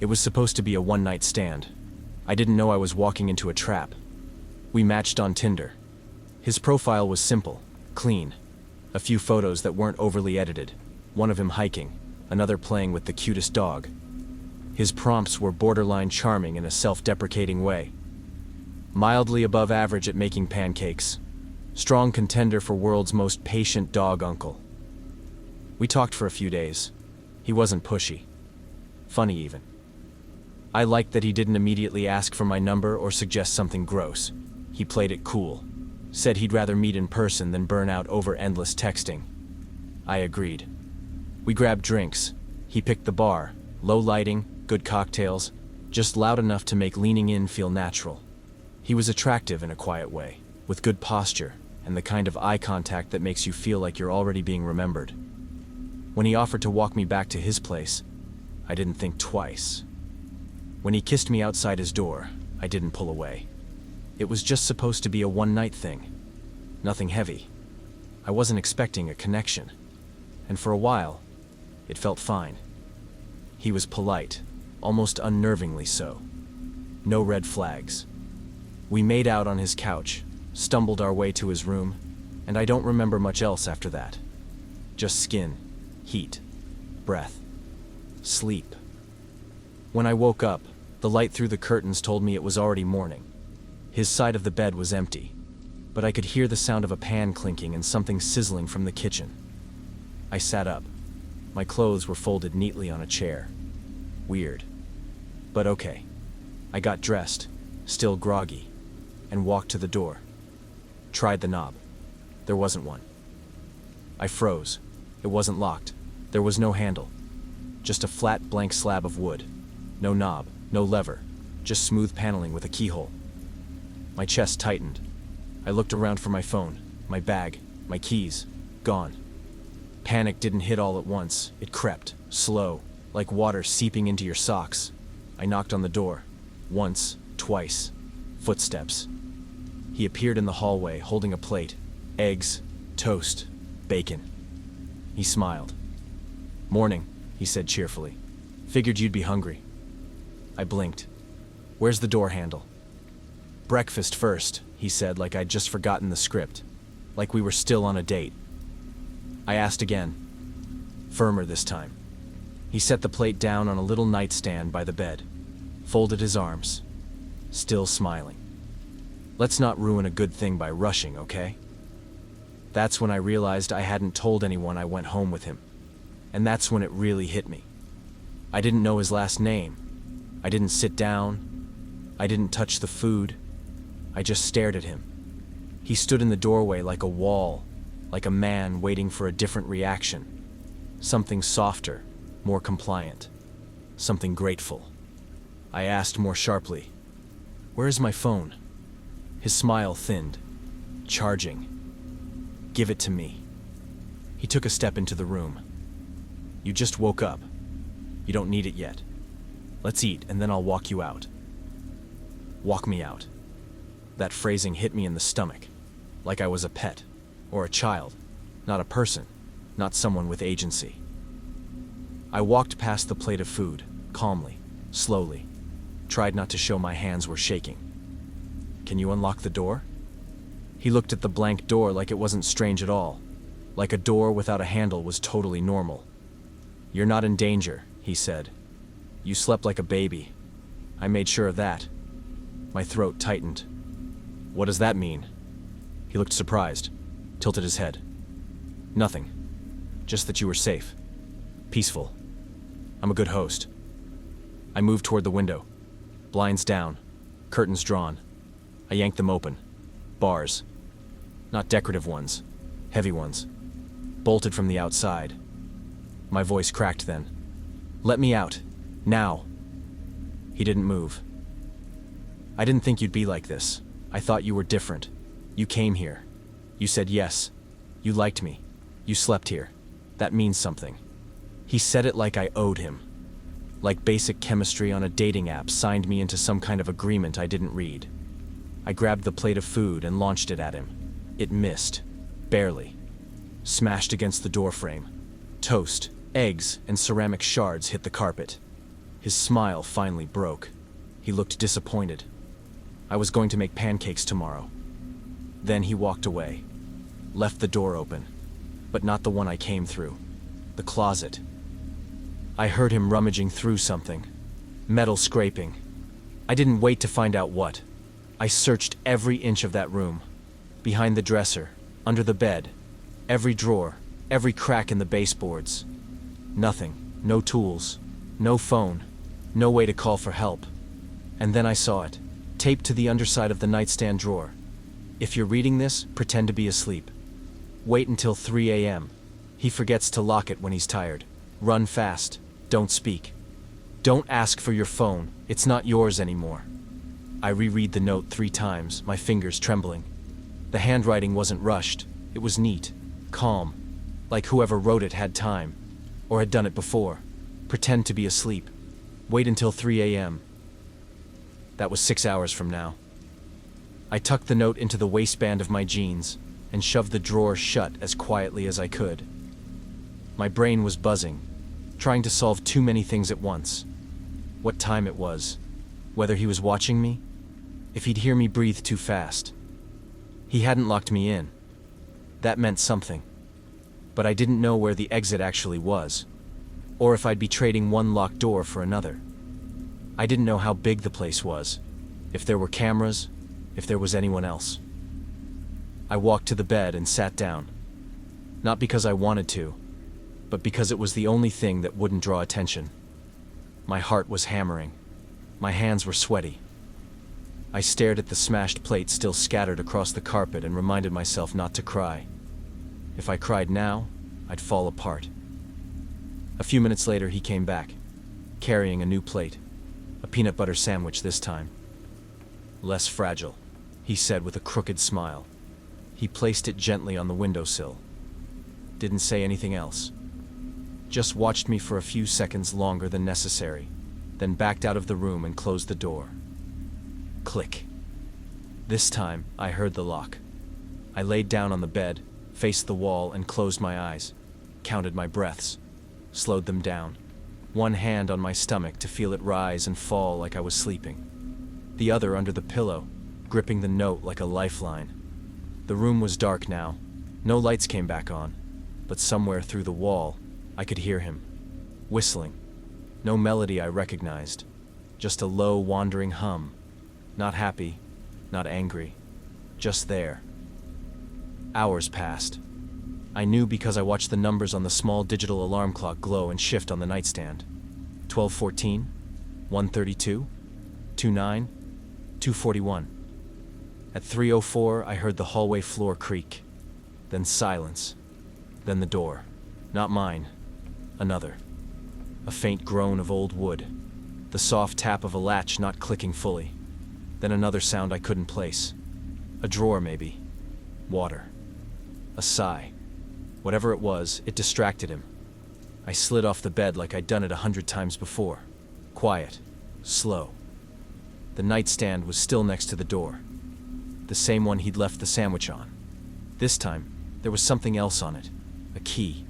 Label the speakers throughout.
Speaker 1: It was supposed to be a one-night stand. I didn't know I was walking into a trap. We matched on Tinder. His profile was simple, clean. A few photos that weren't overly edited. One of him hiking, another playing with the cutest dog. His prompts were borderline charming in a self-deprecating way. Mildly above average at making pancakes. Strong contender for world's most patient dog uncle. We talked for a few days. He wasn't pushy. Funny even. I liked that he didn't immediately ask for my number or suggest something gross. He played it cool. Said he'd rather meet in person than burn out over endless texting. I agreed. We grabbed drinks. He picked the bar. Low lighting, good cocktails, just loud enough to make leaning in feel natural. He was attractive in a quiet way, with good posture, and the kind of eye contact that makes you feel like you're already being remembered. When he offered to walk me back to his place, I didn't think twice. When he kissed me outside his door, I didn't pull away. It was just supposed to be a one-night thing. Nothing heavy. I wasn't expecting a connection. And for a while, it felt fine. He was polite, almost unnervingly so. No red flags. We made out on his couch, stumbled our way to his room, and I don't remember much else after that. Just skin, heat, breath, sleep. When I woke up, the light through the curtains told me it was already morning. His side of the bed was empty, but I could hear the sound of a pan clinking and something sizzling from the kitchen. I sat up. My clothes were folded neatly on a chair. Weird. But okay. I got dressed, still groggy, and walked to the door. Tried the knob. There wasn't one. I froze. It wasn't locked. There was no handle. Just a flat, blank slab of wood. No knob, no lever, just smooth paneling with a keyhole. My chest tightened. I looked around for my phone, my bag, my keys. Gone. Panic didn't hit all at once. It crept, slow, like water seeping into your socks. I knocked on the door. Once, twice. Footsteps. He appeared in the hallway, holding a plate. Eggs, toast, bacon. He smiled. "Morning," he said cheerfully. "Figured you'd be hungry." I blinked. "Where's the door handle?" "Breakfast first," he said like I'd just forgotten the script. Like we were still on a date. I asked again. Firmer this time. He set the plate down on a little nightstand by the bed. Folded his arms. Still smiling. "Let's not ruin a good thing by rushing, okay?" That's when I realized I hadn't told anyone I went home with him. And that's when it really hit me. I didn't know his last name. I didn't sit down. I didn't touch the food. I just stared at him. He stood in the doorway like a wall, like a man waiting for a different reaction. Something softer, more compliant. Something grateful. I asked more sharply, "Where is my phone?" His smile thinned. "Charging." "Give it to me." He took a step into the room. "You just woke up. You don't need it yet. Let's eat, and then I'll walk you out." Walk me out. That phrasing hit me in the stomach, like I was a pet, or a child, not a person, not someone with agency. I walked past the plate of food, calmly, slowly, tried not to show my hands were shaking. "Can you unlock the door?" He looked at the blank door like it wasn't strange at all, like a door without a handle was totally normal. "You're not in danger," he said. "You slept like a baby. I made sure of that." My throat tightened. "What does that mean?" He looked surprised, tilted his head. "Nothing. Just that you were safe. Peaceful. I'm a good host." I moved toward the window. Blinds down. Curtains drawn. I yanked them open. Bars. Not decorative ones. Heavy ones. Bolted from the outside. My voice cracked then. "Let me out. Now." He didn't move. "I didn't think you'd be like this. I thought you were different. You came here. You said yes. You liked me. You slept here. That means something." He said it like I owed him. Like basic chemistry on a dating app signed me into some kind of agreement I didn't read. I grabbed the plate of food and launched it at him. It missed. Barely. Smashed against the doorframe. Toast, eggs, and ceramic shards hit the carpet. His smile finally broke. He looked disappointed. I was going to make pancakes tomorrow. Then he walked away, left the door open, but not the one I came through. The closet. I heard him rummaging through something. Metal scraping. I didn't wait to find out what. I searched every inch of that room. Behind the dresser, under the bed, every drawer, every crack in the baseboards. Nothing. No tools. No phone. No way to call for help. And then I saw it, taped to the underside of the nightstand drawer. If you're reading this, pretend to be asleep. Wait until 3 a.m. He forgets to lock it when he's tired. Run fast. Don't speak. Don't ask for your phone. It's not yours anymore. I reread the note 3 times, my fingers trembling. The handwriting wasn't rushed. It was neat, calm, like whoever wrote it had time, or had done it before. Pretend to be asleep. Wait until 3 a.m. That was 6 hours from now. I tucked the note into the waistband of my jeans and shoved the drawer shut as quietly as I could. My brain was buzzing, trying to solve too many things at once. What time it was, whether he was watching me, if he'd hear me breathe too fast. He hadn't locked me in. That meant something. But I didn't know where the exit actually was, or if I'd be trading one locked door for another. I didn't know how big the place was, if there were cameras, if there was anyone else. I walked to the bed and sat down. Not because I wanted to, but because it was the only thing that wouldn't draw attention. My heart was hammering. My hands were sweaty. I stared at the smashed plate still scattered across the carpet and reminded myself not to cry. If I cried now, I'd fall apart. A few minutes later, he came back, carrying a new plate. A peanut butter sandwich this time. Less fragile, he said with a crooked smile. He placed it gently on the windowsill. Didn't say anything else. Just watched me for a few seconds longer than necessary, then backed out of the room and closed the door. Click. This time, I heard the lock. I laid down on the bed, faced the wall, and closed my eyes. Counted my breaths. Slowed them down. One hand on my stomach to feel it rise and fall like I was sleeping. The other under the pillow, gripping the note like a lifeline. The room was dark now. No lights came back on, but somewhere through the wall, I could hear him. Whistling. No melody I recognized. Just a low, wandering hum. Not happy, not angry. Just there. Hours passed. I knew because I watched the numbers on the small digital alarm clock glow and shift on the nightstand. 12:14, 1:32, 2:09, 2:41. At 3:04, I heard the hallway floor creak. Then silence. Then the door. Not mine. Another. A faint groan of old wood. The soft tap of a latch not clicking fully. Then another sound I couldn't place. A drawer, maybe. Water. A sigh. Whatever it was, it distracted him. I slid off the bed like I'd done it 100 times before. Quiet. Slow. The nightstand was still next to the door. The same one he'd left the sandwich on. This time, there was something else on it. A key.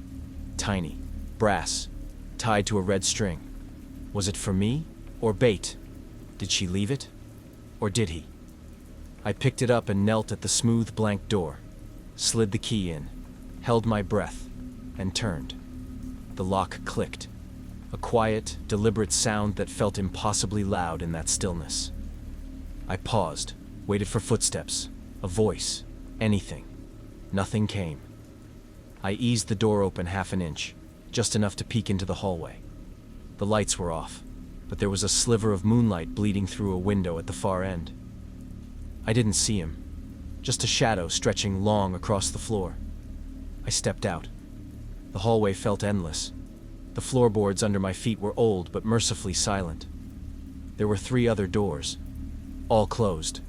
Speaker 1: Tiny. Brass. Tied to a red string. Was it for me? Or bait? Did she leave it? Or did he? I picked it up and knelt at the smooth blank door. Slid the key in. Held my breath. And turned. The lock clicked. A quiet, deliberate sound that felt impossibly loud in that stillness. I paused. Waited for footsteps. A voice. Anything. Nothing came. I eased the door open half an inch. Just enough to peek into the hallway. The lights were off, but there was a sliver of moonlight bleeding through a window at the far end. I didn't see him, just a shadow stretching long across the floor. I stepped out. The hallway felt endless. The floorboards under my feet were old but mercifully silent. There were 3 other doors, all closed.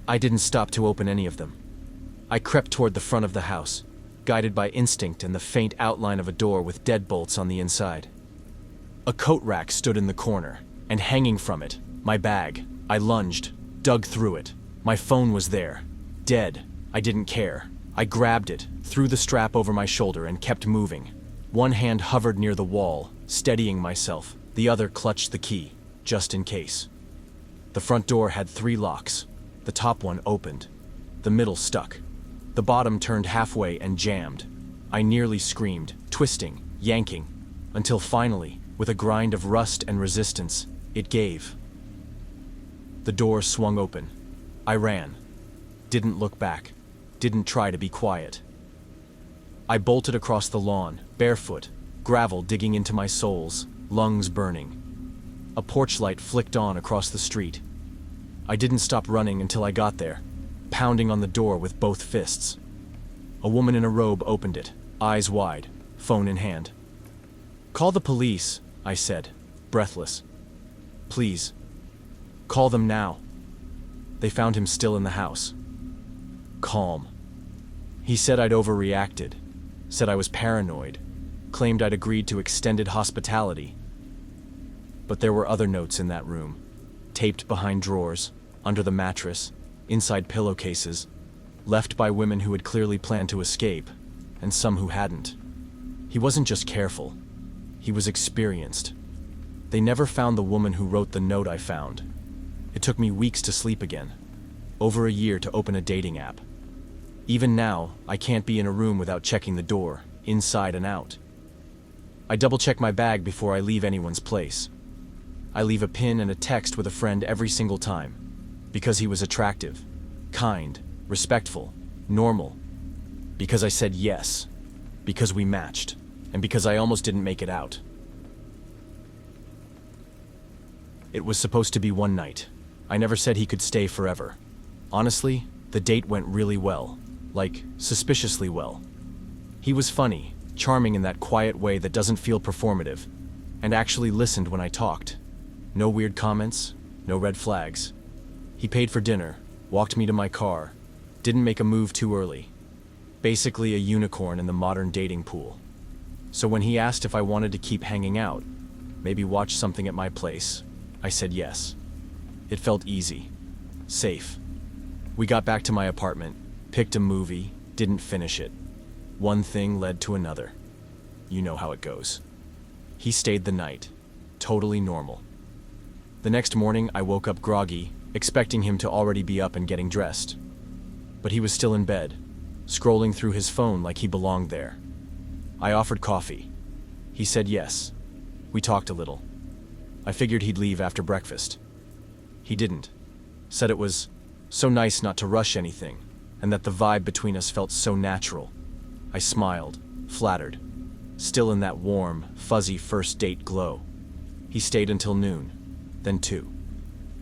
Speaker 1: I didn't stop to open any of them. I crept toward the front of the house, guided by instinct and the faint outline of a door with deadbolts on the inside. A coat rack stood in the corner, and hanging from it, my bag. I lunged, dug through it. My phone was there. Dead. I didn't care. I grabbed it, threw the strap over my shoulder, and kept moving. One hand hovered near the wall, steadying myself, The other clutched the key, just in case. The front door had 3 locks. The top one opened. The middle stuck. The bottom turned halfway and jammed. I nearly screamed, twisting, yanking, until finally, with a grind of rust and resistance, it gave. The door swung open. I ran. Didn't look back. Didn't try to be quiet. I bolted across the lawn, barefoot, gravel digging into my soles, lungs burning. A porch light flicked on across the street. I didn't stop running until I got there, pounding on the door with both fists. A woman in a robe opened it, eyes wide, phone in hand. "Call the police," I said, breathless. "Please. Call them now." They found him still in the house. Calm. He said I'd overreacted, said I was paranoid, claimed I'd agreed to extended hospitality. But there were other notes in that room, taped behind drawers, under the mattress, inside pillowcases, left by women who had clearly planned to escape, and some who hadn't. He wasn't just careful, he was experienced. They never found the woman who wrote the note I found. It took me weeks to sleep again, over a year to open a dating app. Even now, I can't be in a room without checking the door, inside and out. I double-check my bag before I leave anyone's place. I leave a pin and a text with a friend every single time, because he was attractive, kind, respectful, normal, because I said yes, because we matched, and because I almost didn't make it out. It was supposed to be one night. I never said he could stay forever. Honestly, the date went really well, like suspiciously well. He was funny, charming in that quiet way that doesn't feel performative, and actually listened when I talked. No weird comments, no red flags. He paid for dinner, walked me to my car, didn't make a move too early. Basically a unicorn in the modern dating pool. So when he asked if I wanted to keep hanging out, maybe watch something at my place, I said yes. It felt easy, safe. We got back to my apartment, picked a movie, didn't finish it. One thing led to another. You know how it goes. He stayed the night, totally normal. The next morning, I woke up groggy, expecting him to already be up and getting dressed. But he was still in bed, scrolling through his phone like he belonged there. I offered coffee. He said yes. We talked a little. I figured he'd leave after breakfast. He didn't. Said it was so nice not to rush anything, and that the vibe between us felt so natural. I smiled, flattered, still in that warm, fuzzy first date glow. He stayed until noon, then 2,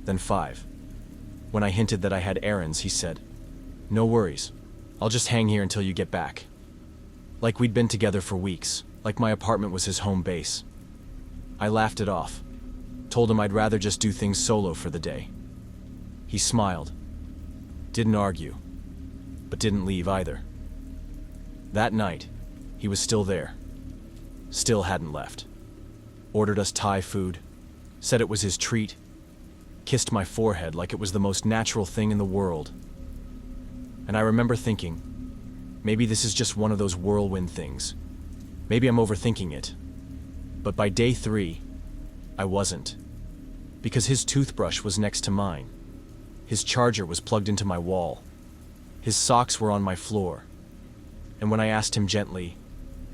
Speaker 1: then 5. When I hinted that I had errands, he said, "No worries, I'll just hang here until you get back." Like we'd been together for weeks, like my apartment was his home base. I laughed it off, told him I'd rather just do things solo for the day. He smiled, didn't argue, but didn't leave either. That night, he was still there, still hadn't left. Ordered us Thai food, said it was his treat, kissed my forehead like it was the most natural thing in the world. And I remember thinking, maybe this is just one of those whirlwind things. Maybe I'm overthinking it. But by day 3, I wasn't. Because his toothbrush was next to mine. His charger was plugged into my wall. His socks were on my floor. And when I asked him gently,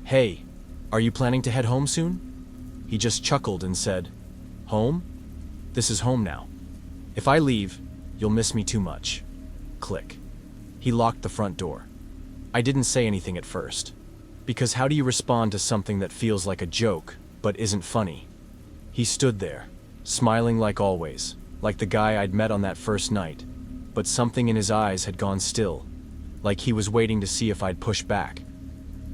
Speaker 1: "Hey, are you planning to head home soon?" he just chuckled and said, "Home? This is home now. If I leave, you'll miss me too much." Click. He locked the front door. I didn't say anything at first. Because how do you respond to something that feels like a joke, but isn't funny? He stood there, smiling like always, like the guy I'd met on that first night, but something in his eyes had gone still, like he was waiting to see if I'd push back,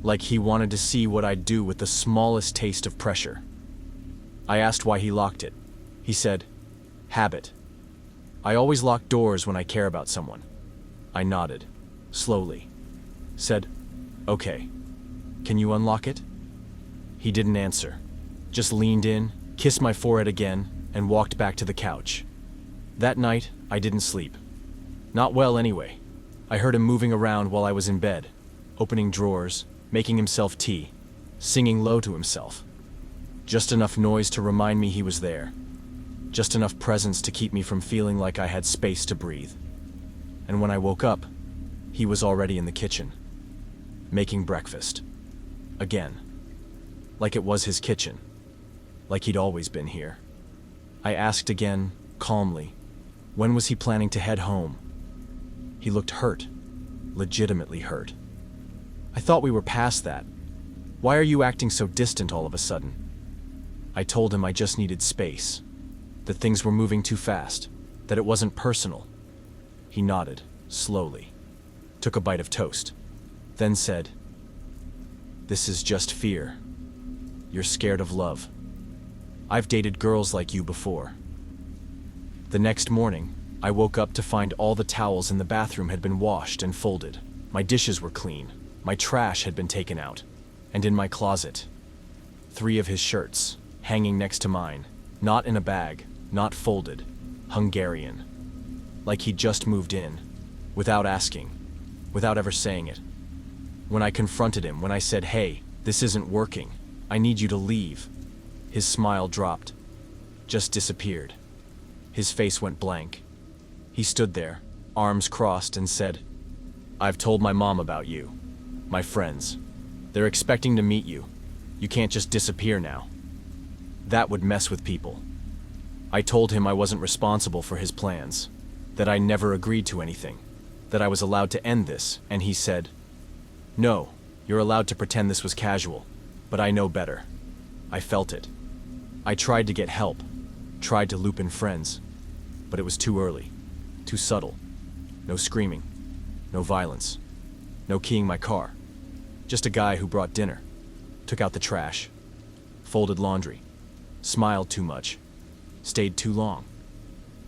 Speaker 1: like he wanted to see what I'd do with the smallest taste of pressure. I asked why he locked it. He said, "Habit. I always lock doors when I care about someone." I nodded, slowly. Said, "Okay. Can you unlock it?" He didn't answer, just leaned in, kissed my forehead again, and walked back to the couch. That night, I didn't sleep. Not well anyway. I heard him moving around while I was in bed, opening drawers, making himself tea, singing low to himself. Just enough noise to remind me he was there. Just enough presence to keep me from feeling like I had space to breathe. And when I woke up, he was already in the kitchen, making breakfast. Again. Like it was his kitchen. Like he'd always been here. I asked again, calmly, when was he planning to head home? He looked hurt. Legitimately hurt. I thought we were past that. Why are you acting so distant all of a sudden? I told him I just needed space. That things were moving too fast. That it wasn't personal. He nodded, slowly. Took a bite of toast. Then said, "This is just fear. You're scared of love. I've dated girls like you before." The next morning, I woke up to find all the towels in the bathroom had been washed and folded. My dishes were clean. My trash had been taken out. And in my closet, 3 of his shirts, hanging next to mine, not in a bag, not folded, Hungarian. Like he'd just moved in, without asking, without ever saying it. When I confronted him, when I said, "Hey, this isn't working, I need you to leave," his smile dropped, just disappeared. His face went blank. He stood there, arms crossed, and said, "I've told my mom about you. My friends. They're expecting to meet you. You can't just disappear now." That would mess with people. I told him I wasn't responsible for his plans, that I never agreed to anything, that I was allowed to end this, and he said, "No, you're allowed to pretend this was casual, but I know better." I felt it. I tried to get help, tried to loop in friends, but it was too early, too subtle. No screaming, no violence, no keying my car. Just a guy who brought dinner, took out the trash, folded laundry, smiled too much, stayed too long.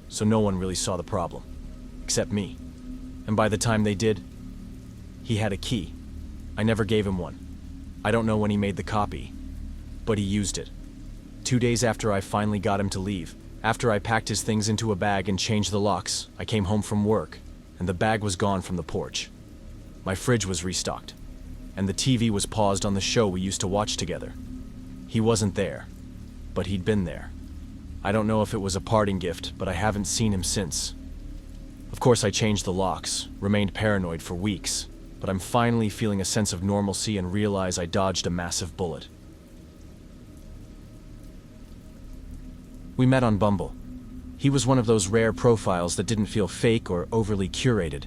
Speaker 1: So no one really saw the problem, except me. And by the time they did, he had a key. I never gave him one. I don't know when he made the copy, but he used it. 2 days after I finally got him to leave, after I packed his things into a bag and changed the locks, I came home from work, and the bag was gone from the porch. My fridge was restocked, and the TV was paused on the show we used to watch together. He wasn't there, but he'd been there. I don't know if it was a parting gift, but I haven't seen him since. Of course, I changed the locks, remained paranoid for weeks, but I'm finally feeling a sense of normalcy and realize I dodged a massive bullet. We met on Bumble. He was one of those rare profiles that didn't feel fake or overly curated.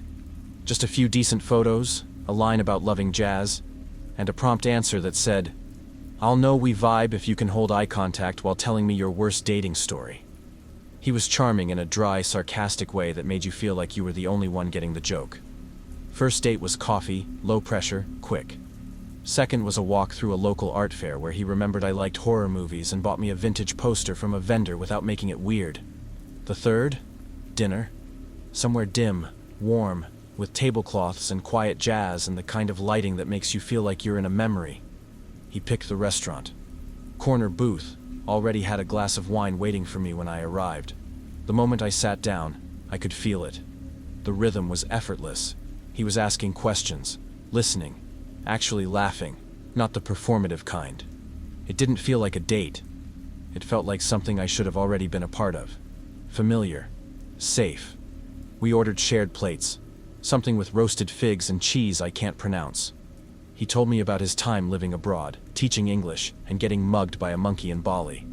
Speaker 1: Just a few decent photos, a line about loving jazz, and a prompt answer that said, "I'll know we vibe if you can hold eye contact while telling me your worst dating story." He was charming in a dry, sarcastic way that made you feel like you were the only one getting the joke. First date was coffee, low pressure, quick. Second was a walk through a local art fair where he remembered I liked horror movies and bought me a vintage poster from a vendor without making it weird. The third? Dinner. Somewhere dim, warm, with tablecloths and quiet jazz and the kind of lighting that makes you feel like you're in a memory. He picked the restaurant. Corner booth, already had a glass of wine waiting for me when I arrived. The moment I sat down, I could feel it. The rhythm was effortless. He was asking questions, listening, actually laughing, not the performative kind. It didn't feel like a date. It felt like something I should have already been a part of. Familiar. Safe. We ordered shared plates, something with roasted figs and cheese I can't pronounce. He told me about his time living abroad, teaching English, and getting mugged by a monkey in Bali.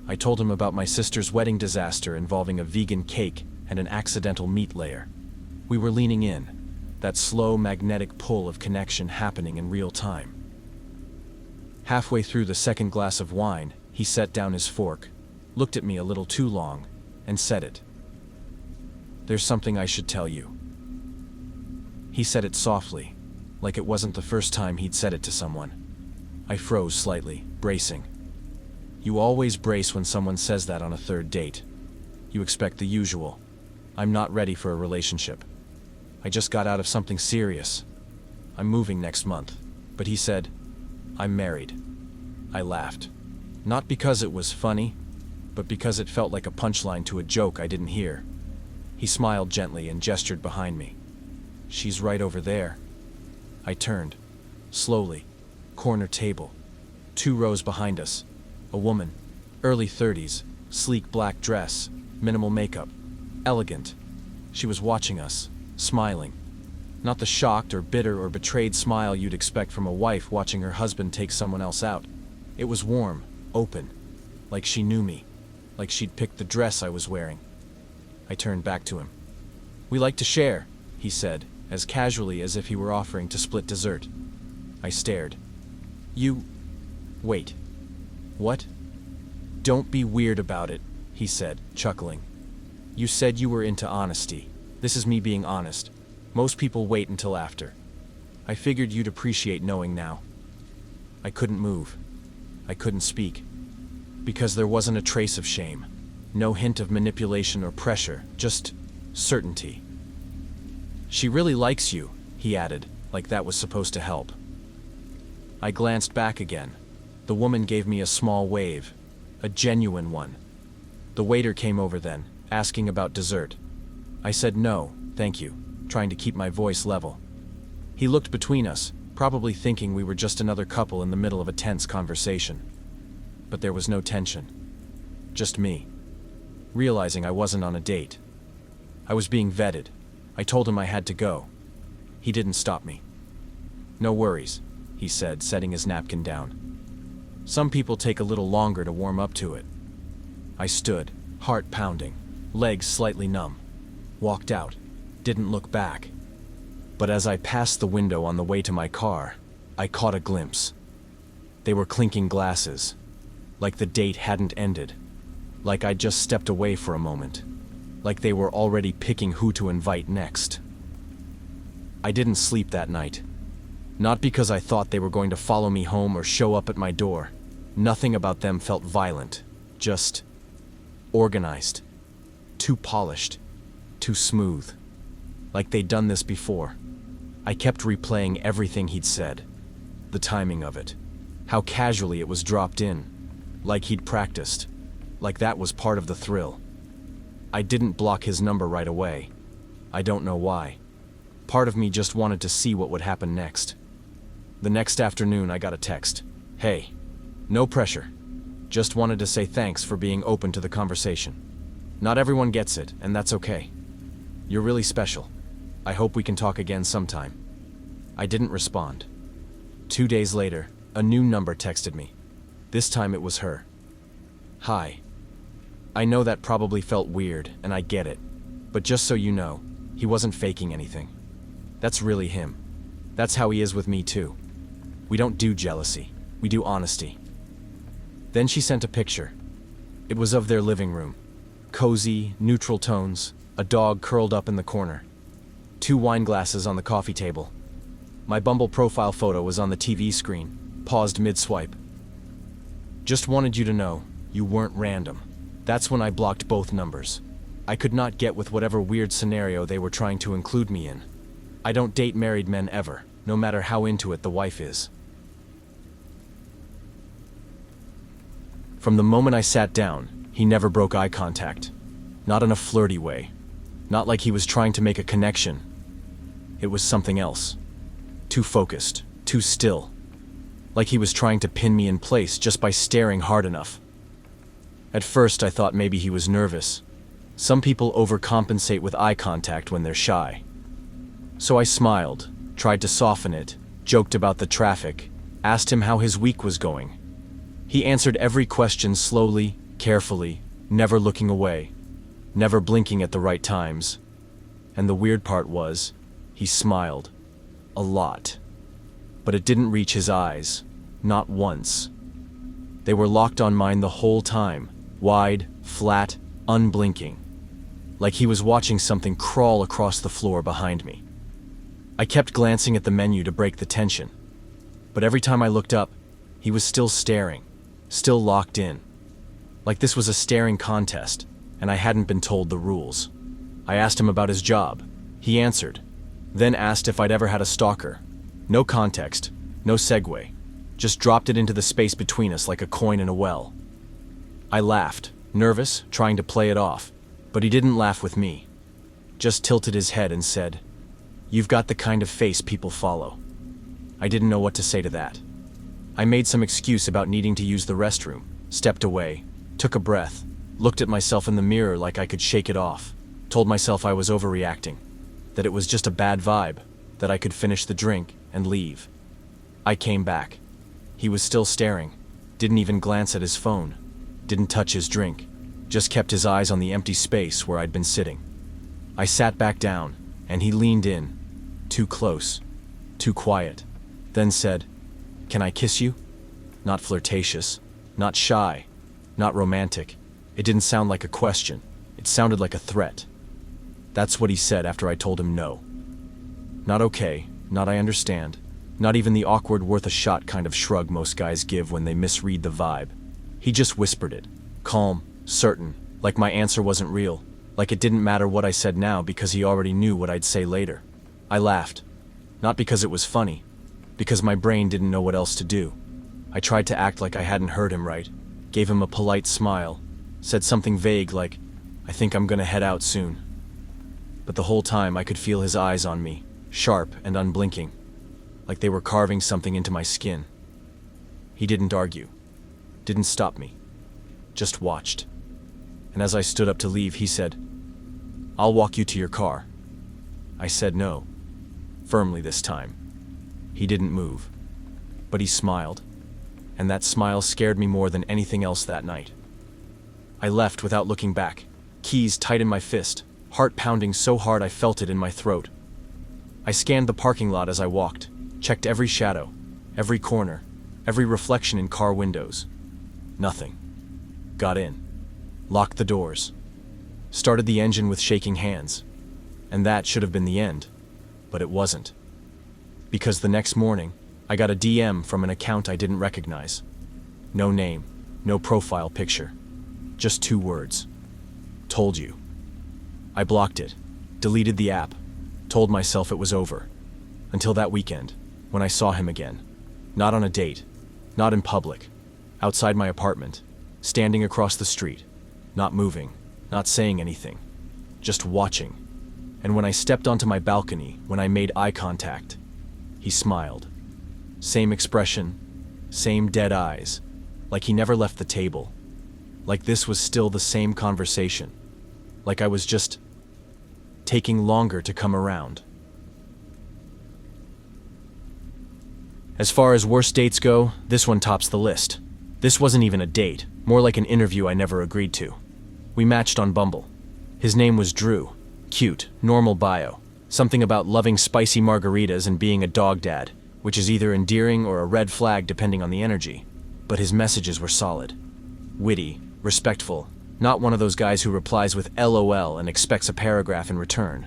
Speaker 1: I told him about my sister's wedding disaster involving a vegan cake and an accidental meat layer. We were leaning in, that slow magnetic pull of connection happening in real time. Halfway through the second glass of wine, he set down his fork, looked at me a little too long, and said it. "There's something I should tell you." He said it softly, like it wasn't the first time he'd said it to someone. I froze slightly, bracing. You always brace when someone says that on a third date. You expect the usual. I'm not ready for a relationship. I just got out of something serious. I'm moving next month. But he said, "I'm married." I laughed. Not because it was funny, but because it felt like a punchline to a joke I didn't hear. He smiled gently and gestured behind me. "She's right over there." I turned. Slowly. Corner table. 2 rows behind us. A woman, early 30s, sleek black dress, minimal makeup, elegant. She was watching us, smiling. Not the shocked or bitter or betrayed smile you'd expect from a wife watching her husband take someone else out. It was warm, open, like she knew me, like she'd picked the dress I was wearing. I turned back to him. "We like to share," he said, as casually as if he were offering to split dessert. I stared. Wait. What? "Don't be weird about it," he said, chuckling. "You said you were into honesty. This is me being honest. Most people wait until after. I figured you'd appreciate knowing now." I couldn't move. I couldn't speak. Because there wasn't a trace of shame. No hint of manipulation or pressure, just certainty. "She really likes you," he added, like that was supposed to help. I glanced back again. The woman gave me a small wave, a genuine one. The waiter came over then, asking about dessert. I said no, thank you, trying to keep my voice level. He looked between us, probably thinking we were just another couple in the middle of a tense conversation. But there was no tension. Just me. Realizing I wasn't on a date. I was being vetted. I told him I had to go. He didn't stop me. "No worries," he said, setting his napkin down. "Some people take a little longer to warm up to it." I stood, heart pounding, legs slightly numb. Walked out. Didn't look back. But as I passed the window on the way to my car, I caught a glimpse. They were clinking glasses. Like the date hadn't ended. Like I'd just stepped away for a moment. Like they were already picking who to invite next. I didn't sleep that night. Not because I thought they were going to follow me home or show up at my door. Nothing about them felt violent. Just organized. Too polished. Too smooth. Like they'd done this before. I kept replaying everything he'd said. The timing of it. How casually it was dropped in. Like he'd practiced. Like that was part of the thrill. I didn't block his number right away. I don't know why. Part of me just wanted to see what would happen next. The next afternoon I got a text. "Hey, no pressure. Just wanted to say thanks for being open to the conversation. Not everyone gets it, and that's okay. You're really special. I hope we can talk again sometime." I didn't respond. 2 days later, a new number texted me. This time it was her. "Hi. I know that probably felt weird, and I get it. But just so you know, he wasn't faking anything. That's really him. That's how he is with me too. We don't do jealousy. We do honesty." Then she sent a picture. It was of their living room. Cozy, neutral tones, a dog curled up in the corner. 2 wine glasses on the coffee table. My Bumble profile photo was on the TV screen, paused mid-swipe. "Just wanted you to know, you weren't random." That's when I blocked both numbers. I could not get with whatever weird scenario they were trying to include me in. I don't date married men ever, no matter how into it the wife is. From the moment I sat down, he never broke eye contact. Not in a flirty way. Not like he was trying to make a connection. It was something else. Too focused, too still. Like he was trying to pin me in place just by staring hard enough. At first I thought maybe he was nervous. Some people overcompensate with eye contact when they're shy. So I smiled, tried to soften it, joked about the traffic, asked him how his week was going. He answered every question slowly, carefully, never looking away, never blinking at the right times. And the weird part was, he smiled. A lot. But it didn't reach his eyes. Not once. They were locked on mine the whole time, wide, flat, unblinking. Like he was watching something crawl across the floor behind me. I kept glancing at the menu to break the tension. But every time I looked up, he was still staring, still locked in. Like this was a staring contest, and I hadn't been told the rules. I asked him about his job. He answered, then asked if I'd ever had a stalker. No context, no segue. Just dropped it into the space between us like a coin in a well. I laughed, nervous, trying to play it off, but he didn't laugh with me. Just tilted his head and said, "You've got the kind of face people follow." I didn't know what to say to that. I made some excuse about needing to use the restroom, stepped away, took a breath, looked at myself in the mirror like I could shake it off, told myself I was overreacting, that it was just a bad vibe, that I could finish the drink and leave. I came back. He was still staring, didn't even glance at his phone, didn't touch his drink, just kept his eyes on the empty space where I'd been sitting. I sat back down, and he leaned in, too close, too quiet, then said, "Can I kiss you?" Not flirtatious, not shy, not romantic. It didn't sound like a question. It sounded like a threat. That's what he said after I told him no. Not okay, not I understand, not even the awkward worth a shot kind of shrug most guys give when they misread the vibe. He just whispered it, calm, certain, like my answer wasn't real, like it didn't matter what I said now because he already knew what I'd say later. I laughed, not because it was funny, because my brain didn't know what else to do. I tried to act like I hadn't heard him right, gave him a polite smile, said something vague like, "I think I'm gonna head out soon." But the whole time I could feel his eyes on me, sharp and unblinking, like they were carving something into my skin. He didn't argue, didn't stop me, just watched. And as I stood up to leave, he said, "I'll walk you to your car." I said no, firmly this time. He didn't move, but he smiled, and that smile scared me more than anything else that night. I left without looking back, keys tight in my fist, heart pounding so hard I felt it in my throat. I scanned the parking lot as I walked, checked every shadow, every corner, every reflection in car windows. Nothing. Got in, locked the doors, started the engine with shaking hands, and that should have been the end, but it wasn't. Because the next morning, I got a DM from an account I didn't recognize. No name, no profile picture, just 2 words. "Told you." I blocked it, deleted the app, told myself it was over. Until that weekend, when I saw him again. Not on a date, not in public, outside my apartment, standing across the street, not moving, not saying anything, just watching. And when I stepped onto my balcony, when I made eye contact, he smiled. Same expression, same dead eyes, like he never left the table, like this was still the same conversation, like I was just taking longer to come around. As far as worst dates go, this one tops the list. This wasn't even a date, more like an interview I never agreed to. We matched on Bumble. His name was Drew. Cute, normal bio. Something about loving spicy margaritas and being a dog dad, which is either endearing or a red flag depending on the energy. But his messages were solid. Witty, respectful, not one of those guys who replies with LOL and expects a paragraph in return.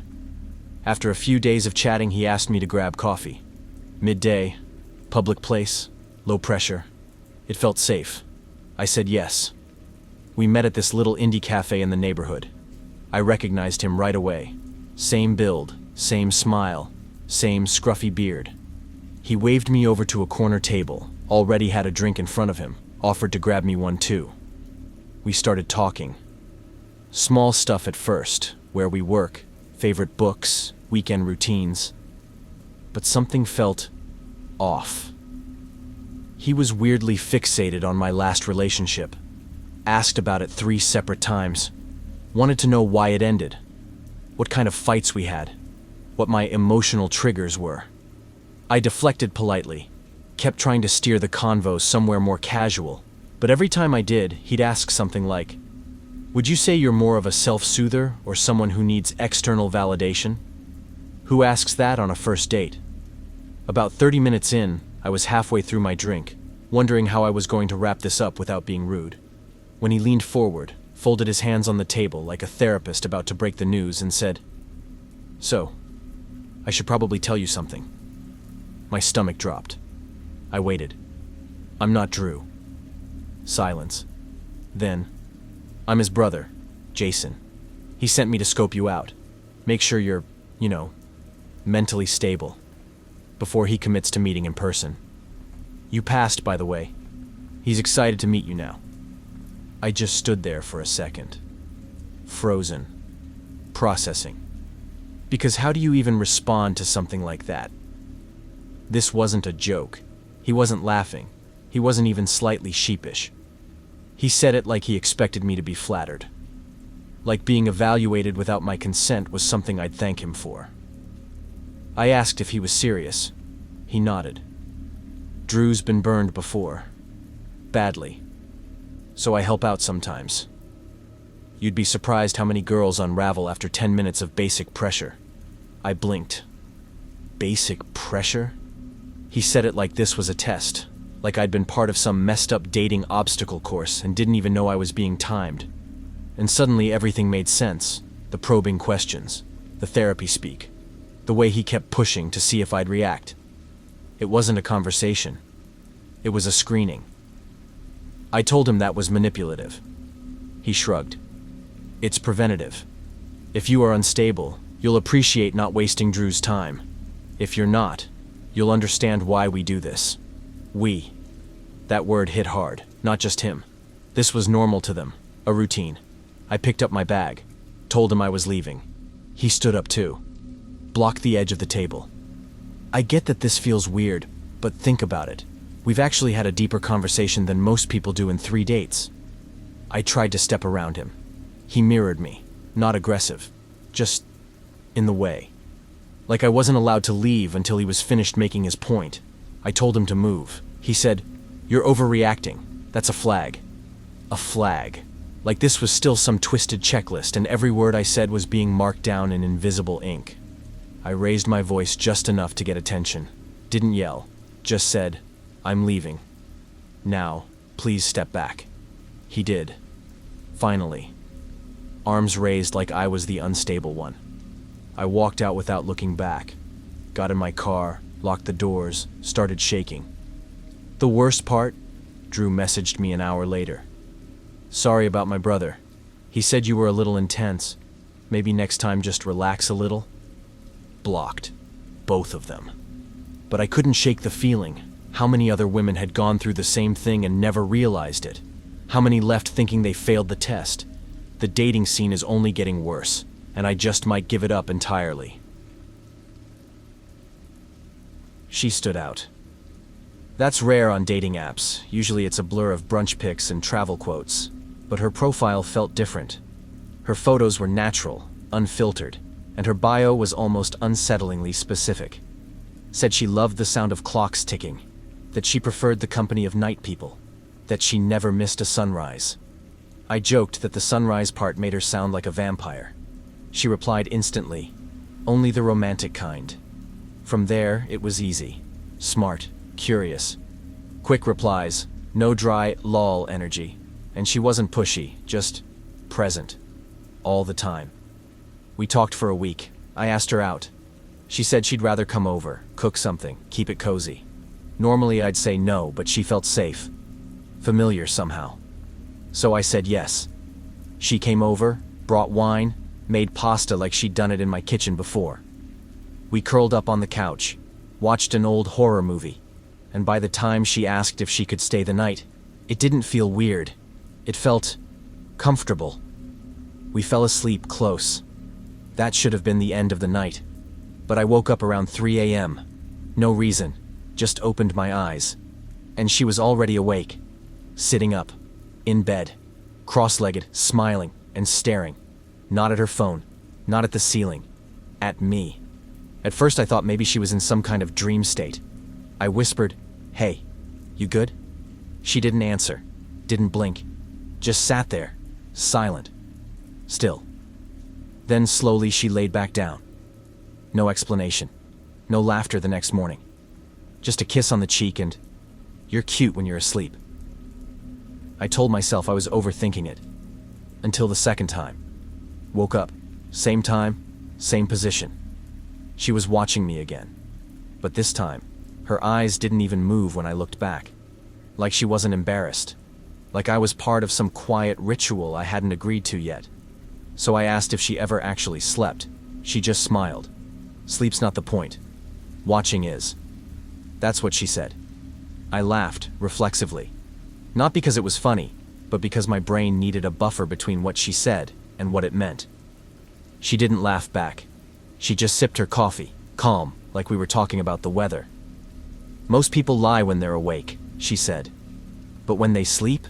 Speaker 1: After a few days of chatting, he asked me to grab coffee. Midday, public place, low pressure. It felt safe. I said yes. We met at this little indie cafe in the neighborhood. I recognized him right away. Same build, same smile, same scruffy beard. He waved me over to a corner table, already had a drink in front of him, offered to grab me one too. We started talking. Small stuff at first, where we work, favorite books, weekend routines. But something felt off. He was weirdly fixated on my last relationship. Asked about it 3 separate times. Wanted to know why it ended. What kind of fights we had. What my emotional triggers were. I deflected politely. Kept trying to steer the convo somewhere more casual. But every time I did, he'd ask something like, "Would you say you're more of a self-soother or someone who needs external validation?" Who asks that on a first date? About 30 minutes in, I was halfway through my drink, wondering how I was going to wrap this up without being rude. When he leaned forward, folded his hands on the table like a therapist about to break the news and said, "So, I should probably tell you something." My stomach dropped. I waited. "I'm not Drew." Silence. Then, "I'm his brother, Jason. He sent me to scope you out. Make sure you're, mentally stable. Before he commits to meeting in person. You passed, by the way. He's excited to meet you now." I just stood there for a second. Frozen. Processing. Because how do you even respond to something like that? This wasn't a joke. He wasn't laughing. He wasn't even slightly sheepish. He said it like he expected me to be flattered. Like being evaluated without my consent was something I'd thank him for. I asked if he was serious. He nodded. Drew's been burned before. Badly. So I help out sometimes. You'd be surprised how many girls unravel after 10 minutes of basic pressure. I blinked. Basic pressure? He said it like this was a test, like I'd been part of some messed up dating obstacle course and didn't even know I was being timed. And suddenly everything made sense. The probing questions, the therapy speak, the way he kept pushing to see if I'd react. It wasn't a conversation. It was a screening. I told him that was manipulative. He shrugged. It's preventative. If you are unstable, you'll appreciate not wasting Drew's time. If you're not, you'll understand why we do this. We. That word hit hard, not just him. This was normal to them, a routine. I picked up my bag, told him I was leaving. He stood up too. Blocked the edge of the table. I get that this feels weird, but think about it. We've actually had a deeper conversation than most people do in 3 dates. I tried to step around him. He mirrored me, not aggressive, just in the way. Like I wasn't allowed to leave until he was finished making his point. I told him to move. He said, "You're overreacting. That's a flag." A flag. Like this was still some twisted checklist and every word I said was being marked down in invisible ink. I raised my voice just enough to get attention. Didn't yell, just said, "I'm leaving. Now, please step back." He did. Finally. Arms raised like I was the unstable one. I walked out without looking back. Got in my car, locked the doors, started shaking. The worst part? Drew messaged me an hour later. "Sorry about my brother. He said you were a little intense. Maybe next time just relax a little." Blocked. Both of them. But I couldn't shake the feeling. How many other women had gone through the same thing and never realized it? How many left thinking they failed the test? The dating scene is only getting worse, and I just might give it up entirely. She stood out. That's rare on dating apps. Usually it's a blur of brunch pics and travel quotes. But her profile felt different. Her photos were natural, unfiltered, and her bio was almost unsettlingly specific. Said she loved the sound of clocks ticking, that she preferred the company of night people, that she never missed a sunrise. I joked that the sunrise part made her sound like a vampire. She replied instantly, "Only the romantic kind." From there, it was easy. Smart, curious. Quick replies, no dry, lol energy. And she wasn't pushy, just present. All the time. We talked for a week. I asked her out. She said she'd rather come over, cook something, keep it cozy. Normally I'd say no, but she felt safe. Familiar somehow. So I said yes. She came over, brought wine, made pasta like she'd done it in my kitchen before. We curled up on the couch, watched an old horror movie, and by the time she asked if she could stay the night, it didn't feel weird. It felt comfortable. We fell asleep close. That should have been the end of the night. But I woke up around 3 a.m. No reason, just opened my eyes. And she was already awake, sitting up, in bed, cross-legged, smiling, and staring. Not at her phone, not at the ceiling, at me. At first I thought maybe she was in some kind of dream state. I whispered, "Hey, you good?" She didn't answer, didn't blink, just sat there, silent, still. Then slowly she laid back down. No explanation, no laughter the next morning. Just a kiss on the cheek and, "You're cute when you're asleep." I told myself I was overthinking it. Until the second time. Woke up, same time, same position. She was watching me again. But this time, her eyes didn't even move when I looked back. Like she wasn't embarrassed. Like I was part of some quiet ritual I hadn't agreed to yet. So I asked if she ever actually slept. She just smiled. "Sleep's not the point. Watching is." That's what she said. I laughed, reflexively. Not because it was funny, but because my brain needed a buffer between what she said and what it meant. She didn't laugh back. She just sipped her coffee, calm, like we were talking about the weather. "Most people lie when they're awake," she said. "But when they sleep,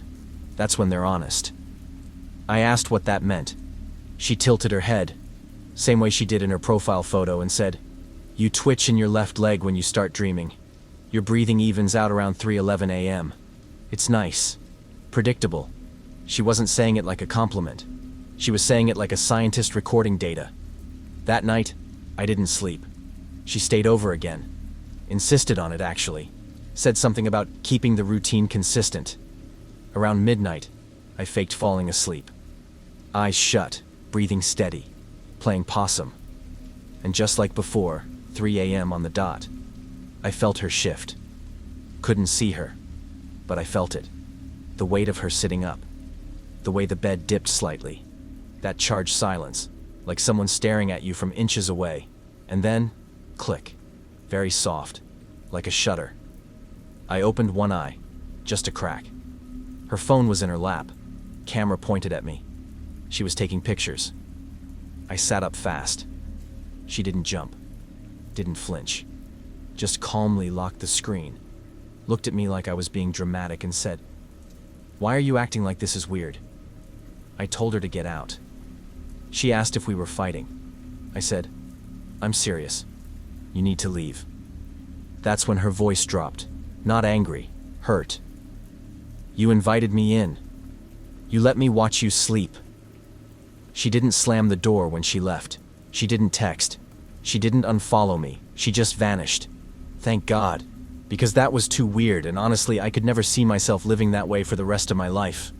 Speaker 1: That's when they're honest. I asked what that meant. She tilted her head, same way she did in her profile photo, and said, "You twitch in your left leg when you start dreaming. Your breathing evens out around 3:11 a.m. It's nice. Predictable." She wasn't saying it like a compliment. She was saying it like a scientist recording data. That night, I didn't sleep. She stayed over again. Insisted on it, actually. Said something about keeping the routine consistent. Around midnight, I faked falling asleep. Eyes shut, breathing steady, playing possum. And just like before, 3 a.m. on the dot, I felt her shift. Couldn't see her, but I felt it. The weight of her sitting up. The way the bed dipped slightly. That charged silence, like someone staring at you from inches away. And then, click. Very soft, like a shutter. I opened one eye, just a crack. Her phone was in her lap, camera pointed at me. She was taking pictures. I sat up fast. She didn't jump, didn't flinch, just calmly locked the screen, looked at me like I was being dramatic and said, "Why are you acting like this is weird?" I told her to get out. She asked if we were fighting. I said, "I'm serious. You need to leave." That's when her voice dropped, not angry, hurt. "You invited me in. You let me watch you sleep." She didn't slam the door when she left. She didn't text. She didn't unfollow me. She just vanished. Thank God, because that was too weird, and honestly, I could never see myself living that way for the rest of my life.